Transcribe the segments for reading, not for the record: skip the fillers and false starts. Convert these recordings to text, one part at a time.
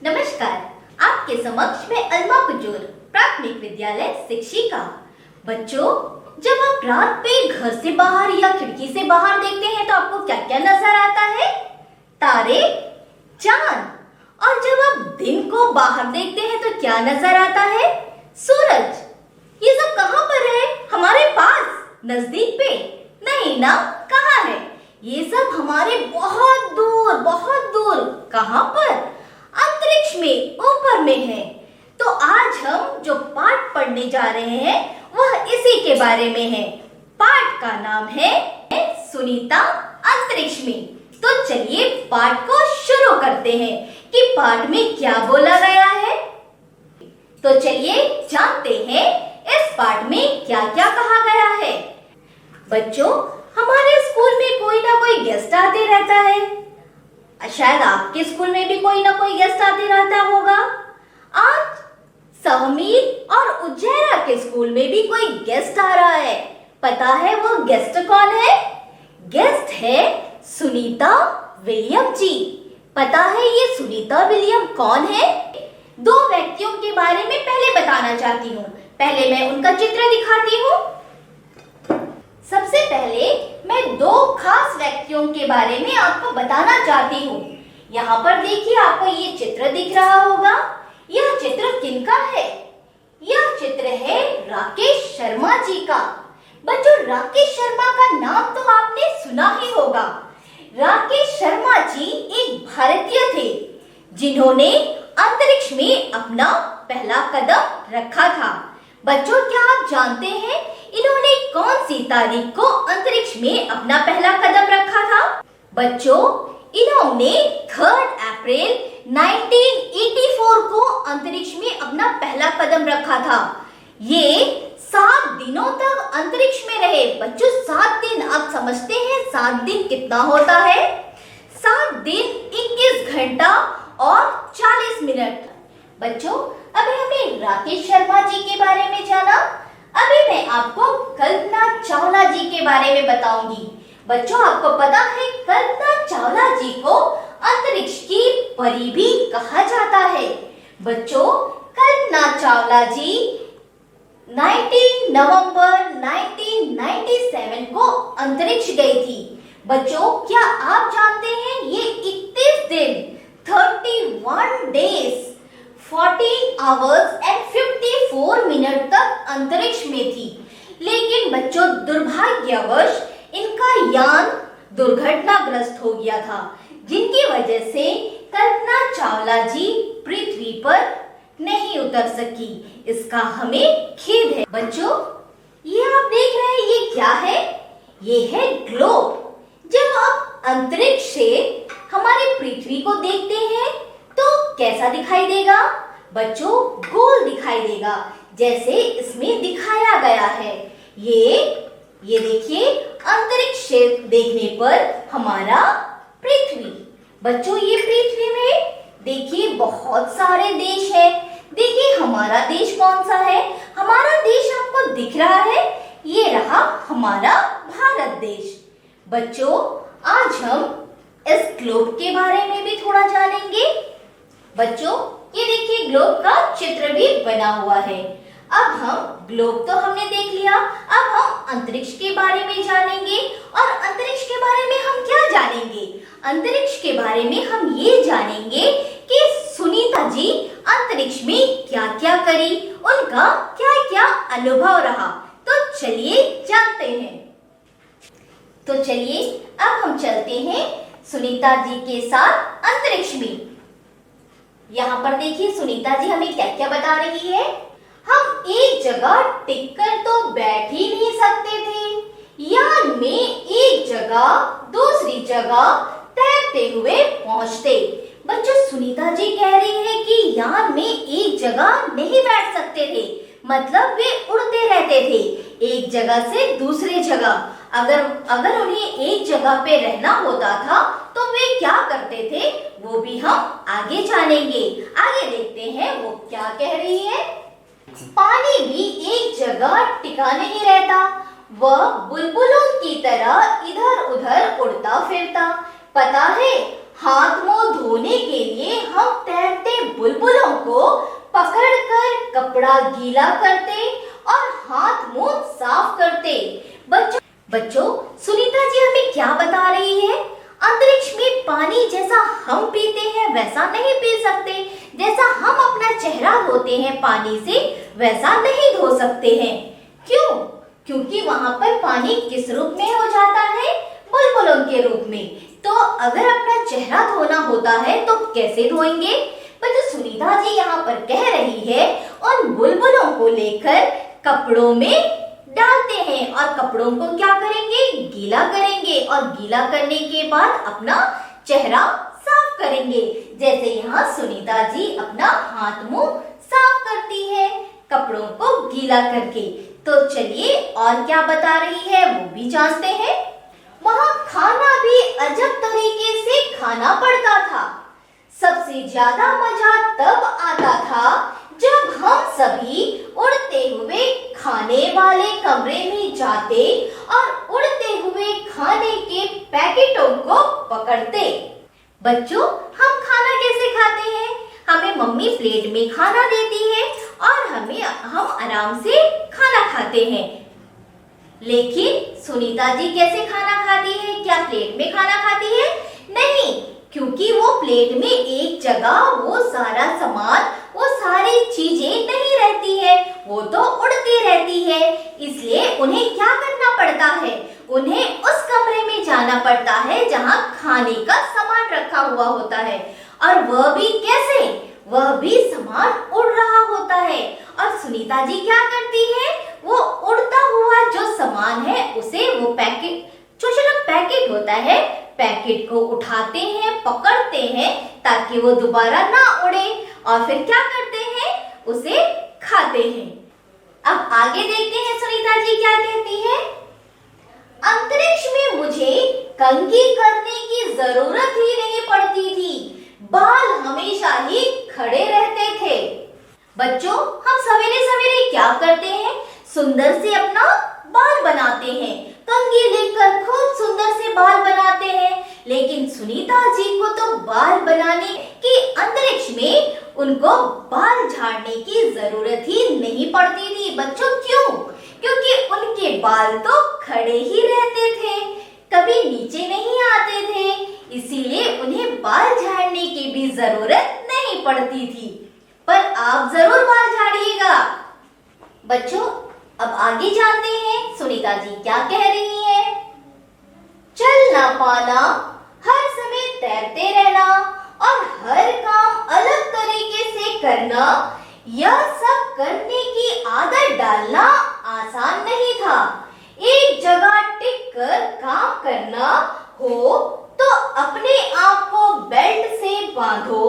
नमस्कार। आपके समक्ष मैं अलमा कुजूर, प्राथमिक विद्यालय शिक्षिका। बच्चों, जब आप रात पे घर से बाहर या खिड़की से बाहर देखते हैं तो आपको क्या क्या नजर आता है? तारे, चांद। और जब आप दिन को बाहर देखते हैं तो क्या नजर आता है? सूरज। ये सब कहाँ पर है? हमारे पास, नजदीक पे? नहीं ना, कहाँ है? ये सब हमारे बहुत दूर। कहाँ पर? अंतरिक्ष में, ऊपर में है। तो आज हम जो पाठ पढ़ने जा रहे हैं वह इसी के बारे में है। पाठ का नाम है सुनीता अंतरिक्ष में। तो चलिए पाठ को शुरू करते हैं कि पाठ में क्या बोला गया है। तो चलिए जानते हैं इस पाठ में क्या क्या कहा गया है। बच्चों, हमारे स्कूल में कोई ना कोई गेस्ट आते रहता है। शायद आपके स्कूल में भी कोई ना कोई गेस्ट आते रहता होगा। आज सहमीर और उज्जैरा के स्कूल में भी कोई गेस्ट आ रहा है। पता है वो गेस्ट कौन है? गेस्ट है सुनीता विलियम जी। पता है ये सुनीता विलियम कौन है? दो व्यक्तियों के बारे में पहले बताना चाहती हूँ। पहले मैं उनका चित्र दिखाती हूँ। सबसे पहले मैं दो खास व्यक्तियों के बारे में आपको बताना चाहती हूँ। यहाँ पर देखिए, आपको ये चित्र दिख रहा होगा। यह चित्र किनका है? यह चित्र है राकेश शर्मा जी का। बच्चों, राकेश शर्मा का नाम तो आपने सुना ही होगा। राकेश शर्मा जी एक भारतीय थे जिन्होंने अंतरिक्ष में अपना पहला कदम रखा था। बच्चों, क्या आप जानते हैं इन्होंने कौन सी तारीख को अंतरिक्ष में अपना पहला कदम रखा था? बच्चों, इन्होंने 3 अप्रैल 1984 को अंतरिक्ष में अपना पहला कदम रखा था। ये 7 दिनों तक अंतरिक्ष में रहे। बच्चों, 7 दिन, आप समझते हैं 7 दिन कितना होता है? 7 दिन 21 घंटा और 40 मिनट। बच्चों, अभी हमने राकेश शर्मा जी के बारे में जाना। अभी मैं आपको कल्पना चावला जी के बारे में बताऊंगी। बच्चों, आपको पता है कल्पना चावला जी को अंतरिक्ष की परी भी कहा जाता है। बच्चों, कल्पना चावला जी 19 नवंबर 1997 को अंतरिक्ष गई थी। बच्चों, क्या आप जानते हैं ये 31 दिन 31 डेज 14 आवर्स एंड 54 मिनट तक अंतरिक्ष में थी। लेकिन बच्चों, दुर्भाग्यवश इनका यान दुर्घटनाग्रस्त हो गया था, जिनकी वजह से कल्पना चावला जी पृथ्वी पर नहीं उतर सकी। इसका हमें खेद है। बच्चों, ये आप देख रहे हैं, ये क्या है? ये है ग्लोब। जब आप अंतरिक्ष से हमारी पृथ्वी को देखते हैं तो कैसा दिखाई देगा? बच्चों, गोल दिखाई देगा, जैसे इसमें दिखाया गया है। ये देखिए, अंतरिक्ष से देखने पर हमारा पृथ्वी। बच्चों, ये पृथ्वी में देखिए बहुत सारे देश हैं। देखिए हमारा देश कौन सा है? हमारा देश आपको दिख रहा है, ये रहा हमारा भारत देश। बच्चों, आज हम इस ग्लोब के बारे में भी थोड़ा जानेंगे। बच्चों, ये देखिए ग्लोब का चित्र भी बना हुआ है। अब हम ग्लोब तो हमने देख लिया, अब हम अंतरिक्ष के बारे में जानेंगे। और अंतरिक्ष के बारे में हम क्या जानेंगे? अंतरिक्ष के बारे में हम ये जानेंगे कि सुनीता जी अंतरिक्ष में क्या क्या करी, उनका क्या क्या अनुभव रहा। तो चलिए जानते हैं। तो चलिए अब हम चलते हैं सुनीता जी के साथ अंतरिक्ष में। यहाँ पर देखिए सुनीता जी हमें क्या क्या बता रही है। हम एक जगह टिककर तो बैठ ही नहीं सकते थे। यान में एक जगह दूसरी जगह तैरते हुए पहुंचते। बच्चों, सुनीता जी कह रही है कि यान में एक जगह नहीं बैठ सकते थे, मतलब वे उड़ते रहते थे एक जगह से दूसरी जगह। अगर उन्हें एक जगह पे रहना होता था तो वे क्या करते थे, वो भी हम आगे जानेंगे। आगे देखते हैं वो क्या कह रही है। पानी भी एक जगह टिका नहीं रहता, वह बुलबुलों की तरह इधर उधर उड़ता फिरता। पता है, हाथ मुंह धोने के लिए हम तैरते बुलबुलों को पकड़कर कपड़ा गीला करते और हाथ मुंह साफ करते। बच्चों सुनीता जी हमें क्या बता रही है? अंतरिक्ष में पानी जैसा हम पीते हैं वैसा नहीं पी सकते, जैसा हम अपना चेहरा धोते हैं पानी से वैसा नहीं धो सकते हैं। क्यों? क्योंकि वहां पर पानी किस रूप में हो जाता है? बुलबुलों के रूप में। तो अगर अपना चेहरा धोना होता है तो कैसे धोएंगे? बच्चों सुनीता जी यहाँ पर कह रही है उन बुलबुलों को लेकर कपड़ों में डालते हैं और कपड़ों को क्या करेंगे? गीला करेंगे और गीला करने के बाद अपना चेहरा साफ करेंगे। जैसे यहाँ सुनीता जी अपना हाथ मुंह साफ करती है कपड़ों को गीला करके। तो चलिए और क्या बता रही है वो भी जानते हैं। वहाँ खाना भी अजब तरीके से खाना पड़ता था। सबसे ज्यादा मजा तब आता था जब हम सभी उड़ते हुए खाने वाले कमरे में जाते और उड़ते हुए खाने के पैकेटों को पकड़ते। बच्चों हम खाना कैसे खाते हैं? हमें मम्मी प्लेट में खाना देती है और हम आराम से खाना खाते हैं। लेकिन सुनीता जी कैसे खाना खाती है? क्या प्लेट में खाना खाती है? नहीं, क्योंकि वो प्लेट में एक जगह वो सारा सामान, वो सारी चीजें नहीं रहती है, वो तो उड़ती रहती है। इसलिए उन्हें क्या करना पड़ता है? उन्हें उस कमरे में जाना पड़ता है जहाँ खाने का सामान रखा हुआ होता है। और वह भी कैसे? वह भी सामान उड़ रहा होता है। और सुनीता जी क्या करती है? वो उड़ता हुआ जो सामान है उसे वो पैकेट, छोटा पैकेट होता है, पैकेट को उठाते हैं, पकड़ते हैं ताकि वो दोबारा ना उड़े और फिर क्या करते हैं? उसे खाते हैं। अब आगे देखते हैं सुनीता जी क्या कहती है। अंतरिक्ष में मुझे कंघी करने की जरूरत ही नहीं पड़ती थी, बाल हमेशा ही खड़े रहते थे। बच्चों हम सवेरे सवेरे क्या करते हैं? सुंदर से अपना बाल बनाते हैं, कंघी लेकर खूब सुंदर से बाल बनाते हैं। लेकिन सुनीता जी को तो बाल बनाने की अंतरिक्ष में उनको बाल झाड़ने की जरूरत ही नहीं पड़ती थी। बच्चों क्यों? क्योंकि उनके बाल तो खड़े ही रहते थे, कभी नीचे नहीं आते थे, इसीलिए उन्हें बाल झाड़ने की भी जरूरत नहीं पड़ती थी। पर आप जरूर बाल झाड़िएगा। बच्चों अब आगे जानते हैं सुनीता जी क्या कह रही है। चल ना पाना, हर समय तैरते रहना और हर काम अलग तरीके से करना, यह सब करने की आदत डालना आसान नहीं था। एक जगह टिक कर काम करना हो तो अपने आप को बेल्ट से बांधो,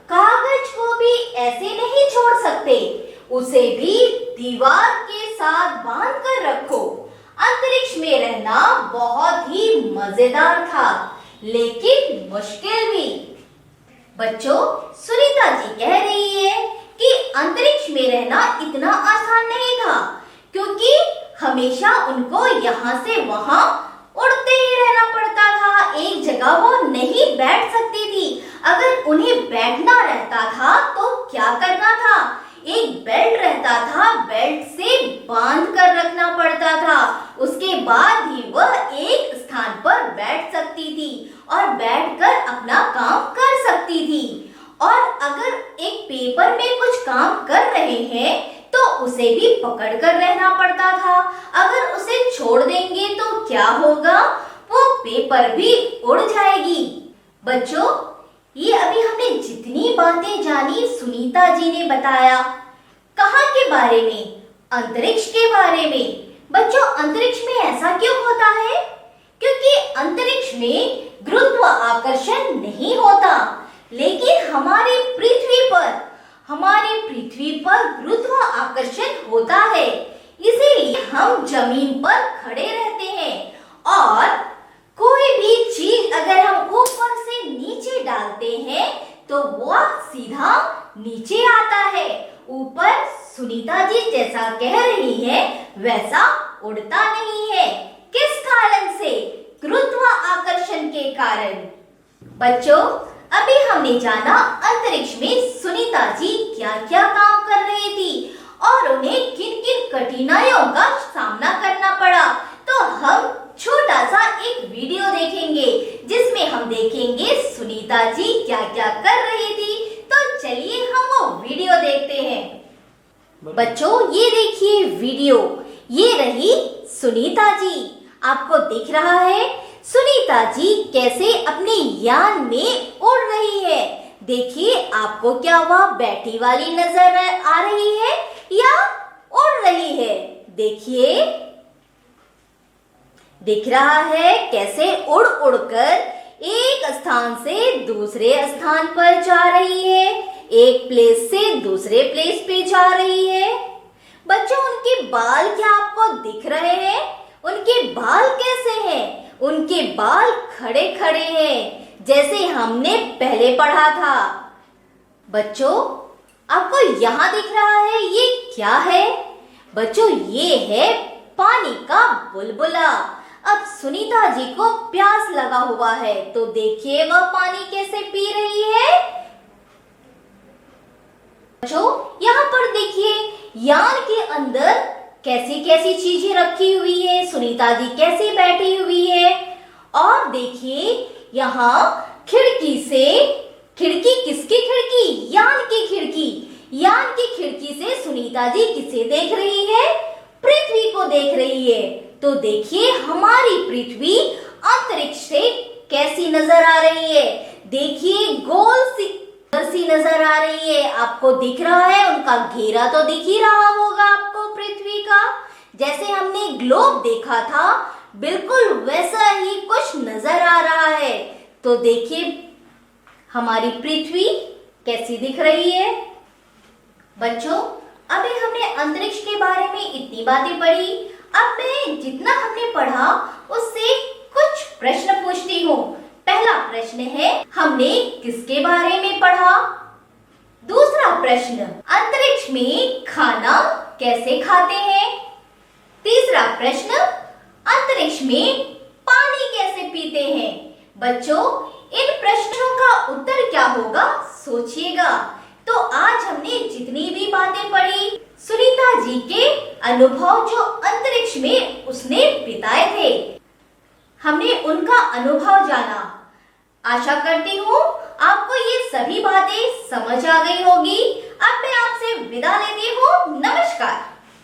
कागज को भी ऐसे नहीं छोड़ सकते, उसे भी दीवार के साथ बांध कर रखो। अंतरिक्ष में रहना बहुत ही मजेदार था लेकिन मुश्किल भी। बच्चों सुनीता जी कह रही है कि अंतरिक्ष में रहना इतना आसान नहीं था, क्योंकि हमेशा उनको यहाँ से वहां उड़ते ही रहना पड़ता था, एक जगह वो नहीं बैठ सकती थी। अगर उन्हें बैठना रहता था तो क्या करना था? एक बेल्ट रहता था, बेल्ट से बांध कर रखना पड़ता था, उसके बाद ही वह एक स्थान पर बैठ सकती थी और बैठकर अपना काम कर सकती थी। और अगर एक पेपर में कुछ काम कर रहे हैं तो उसे भी पकड़ कर रहना पड़ता था, अगर उसे छोड़ देंगे तो क्या होगा? वो पेपर भी उड़ जाएगी। बच्चों ये अभी हमने जितनी बातें जानी सुनीता जी ने बताया, कहाँ के बारे में? अंतरिक्ष के बारे में। बच्चों अंतरिक्ष में ऐसा क्यों होता है? क्योंकि अंतरिक्ष में गुरुत्वाकर्षण नहीं होता, लेकिन हमारी पृथ्वी पर गुरुत्वाकर्षण होता है, इसीलिए हम जमीन पर खड़े रहते हैं और कोई भी चीज अगर हम ऊपर से नीचे डालते हैं तो वह सीधा नीचे आता है। ऊपर सुनीता जी जैसा कह रही है वैसा उड़ता नहीं है। किस कारण से? गुरुत्वाकर्षण के कारण। बच्चों अभी हमने जाना अंतरिक्ष में सुनीता जी क्या क्या काम कर रही थी और उन्हें किन किन कठिनाइयों का सामना करना पड़ा, तो हम छोटा सा एक वीडियो देखेंगे जिसमें हम देखेंगे सुनीता जी क्या क्या कर रही थी। तो चलिए हम वो वीडियो देखते हैं। बच्चों ये देखिए वीडियो, ये रही सुनीता जी। आपको दिख रहा है सुनीता जी कैसे अपने यान में उड़ रही है। देखिए आपको क्या वह बैठी वाली नजर आ रही है या उड़ रही है। देखिए दिख रहा है कैसे उड़ उड़कर एक स्थान से दूसरे स्थान पर जा रही है, एक प्लेस से दूसरे प्लेस पे जा रही है। बच्चों उनके बाल क्या आपको दिख रहे हैं? उनके बाल कैसे हैं? उनके बाल खड़े खड़े हैं जैसे हमने पहले पढ़ा था। बच्चों आपको यहाँ दिख रहा है ये क्या है? बच्चों ये है पानी का बुलबुला। अब सुनीता जी को प्यास लगा हुआ है तो देखिए वह पानी कैसे पी रही है। बच्चों यहाँ पर देखिए यान के अंदर कैसी कैसी चीजें रखी हुई है, सुनीता जी कैसे बैठी हुई है। और देखिए यहाँ खिड़की से, खिड़की किसकी खिड़की? यान की खिड़की। यान की खिड़की से सुनीता जी किसे देख रही है? पृथ्वी को देख रही है। तो देखिए हमारी पृथ्वी अंतरिक्ष से कैसी नजर आ रही है। देखिए गोल सी नजर आ रही है। आपको दिख रहा है उनका घेरा तो दिख ही रहा होगा आपको पृथ्वी का। जैसे हमने ग्लोब देखा था बिल्कुल वैसा ही कुछ नजर आ रहा है। तो देखिए हमारी पृथ्वी कैसी दिख रही है। बच्चों अभी हमने अंतरिक्ष के बारे में इतनी बातें पढ़ी। अब मैं जितना हमने पढ़ा उससे कुछ प्रश्न पूछती हूँ। पहला प्रश्न है हमने किसके बारे में पढ़ा? दूसरा प्रश्न अंतरिक्ष में खाना कैसे खाते हैं? तीसरा प्रश्न अंतरिक्ष में पानी कैसे पीते हैं? बच्चों इन प्रश्नों का उत्तर क्या होगा सोचिएगा। तो आज हमने जितनी भी बातें पढ़ी, सुनीता जी के अनुभव जो अंतरिक्ष में उसने बिताए थे, हमने उनका अनुभव जाना। आशा करती हूँ आपको ये सभी बातें समझ आ गई होगी। अब मैं आपसे विदा लेती हूँ। नमस्कार।